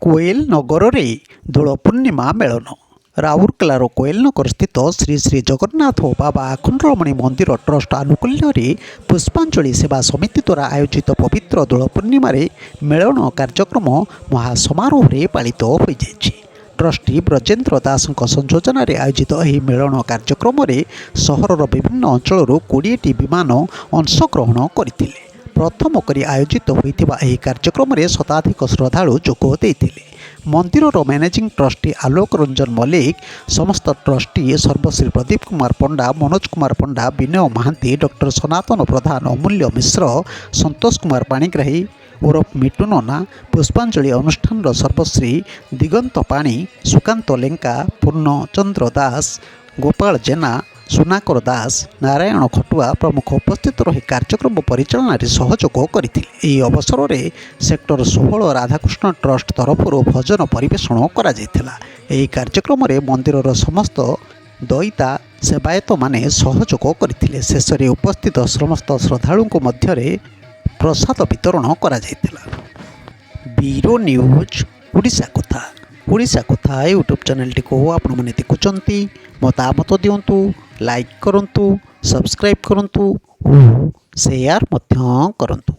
କୋଏଲ ନଗରରେ ଦୋଳ ପୂର୍ଣ୍ଣିମା ମେଳନ। ରାଉରକେଲାର କୋଏଲ ନଗର ସ୍ଥିତ ଶ୍ରୀ ଶ୍ରୀ ଜଗନ୍ନାଥ ଓ ବାବା ଆଖଣ୍ଡଳମଣି ମନ୍ଦିର ଟ୍ରଷ୍ଟ ଆନୁକୂଲ୍ୟରେ ପୁଷ୍ପାଞ୍ଜଳି ସେବା ସମିତି ଦ୍ୱାରା ଆୟୋଜିତ ପବିତ୍ର ଦୋଳ ପୂର୍ଣ୍ଣିମାରେ ମେଳନ କାର୍ଯ୍ୟକ୍ରମ ମହାସମାରୋହରେ ପାଳିତ ହୋଇଯାଇଛି। ଟ୍ରଷ୍ଟି ବ୍ରଜେନ୍ଦ୍ର ଦାସଙ୍କ ସଂଯୋଜନାରେ ଆୟୋଜିତ ଏହି ମେଳନ କାର୍ଯ୍ୟକ୍ରମରେ ସହରର ବିଭିନ୍ନ ଅଞ୍ଚଳରୁ 20ଟି ବିମାନ ଅଂଶଗ୍ରହଣ କରିଥିଲେ। ପ୍ରଥମ କରି ଆୟୋଜିତ ହୋଇଥିବା ଏହି କାର୍ଯ୍ୟକ୍ରମରେ ଶତାଧିକ ଶ୍ରଦ୍ଧାଳୁ ଯୋଗ ଦେଇଥିଲେ। ମନ୍ଦିରର ମ୍ୟାନେଜିଂ ଟ୍ରଷ୍ଟି ଆଲୋକ ରଞ୍ଜନ ମଲ୍ଲିକ, ସମସ୍ତ ଟ୍ରଷ୍ଟି ସର୍ବଶ୍ରୀ ପ୍ରଦୀପ କୁମାର ପଣ୍ଡା, ମନୋଜ କୁମାର ପଣ୍ଡା, ବିନୟ ମହାନ୍ତି, ଡକ୍ଟର ସନାତନ ପ୍ରଧାନ, ଅମୂଲ୍ୟ ମିଶ୍ର, ସନ୍ତୋଷ କୁମାର ପାଣିଗ୍ରାହୀ ଓରଫ ମିଟୁ ନନା, ପୁଷ୍ପାଞ୍ଜଳି ଅନୁଷ୍ଠାନର ସର୍ବଶ୍ରୀ ଦିଗନ୍ତ ପାଣି, ସୁକାନ୍ତ ଲେଙ୍କା, ପୂର୍ଣ୍ଣଚନ୍ଦ୍ର ଦାସ, ଗୋପାଳ ଜେନା, ସୁନାକର ଦାସ, ନାରାୟଣ ଖଟୁଆ ପ୍ରମୁଖ ଉପସ୍ଥିତ ରହି କାର୍ଯ୍ୟକ୍ରମ ପରିଚାଳନାରେ ସହଯୋଗ କରିଥିଲେ। ଏହି ଅବସରରେ ସେକ୍ଟର 16 ରାଧାକୃଷ୍ଣ ଟ୍ରଷ୍ଟ ତରଫରୁ ଭଜନ ପରିବେଷଣ କରାଯାଇଥିଲା। ଏହି କାର୍ଯ୍ୟକ୍ରମରେ ମନ୍ଦିରର ସମସ୍ତ ଦଇତା ସେବାୟତମାନେ ସହଯୋଗ କରିଥିଲେ। ଶେଷରେ ଉପସ୍ଥିତ ସମସ୍ତ ଶ୍ରଦ୍ଧାଳୁଙ୍କ ମଧ୍ୟରେ ପ୍ରସାଦ ବିତରଣ କରାଯାଇଥିଲା। ବ୍ୟୁରୋ ନ୍ୟୁଜ୍ ଓଡ଼ିଶା କଥା। ଓଡ଼ିଶା କଥା ୟୁଟ୍ୟୁବ୍ ଚ୍ୟାନେଲଟିକୁ ଆପଣମାନେ ଦେଖୁଛନ୍ତି, ମତାମତ ଦିଅନ୍ତୁ, ଲାଇକ୍ କରନ୍ତୁ, ସବସ୍କ୍ରାଇବ୍ କରନ୍ତୁ ଓ ସେୟାର ମଧ୍ୟ କରନ୍ତୁ।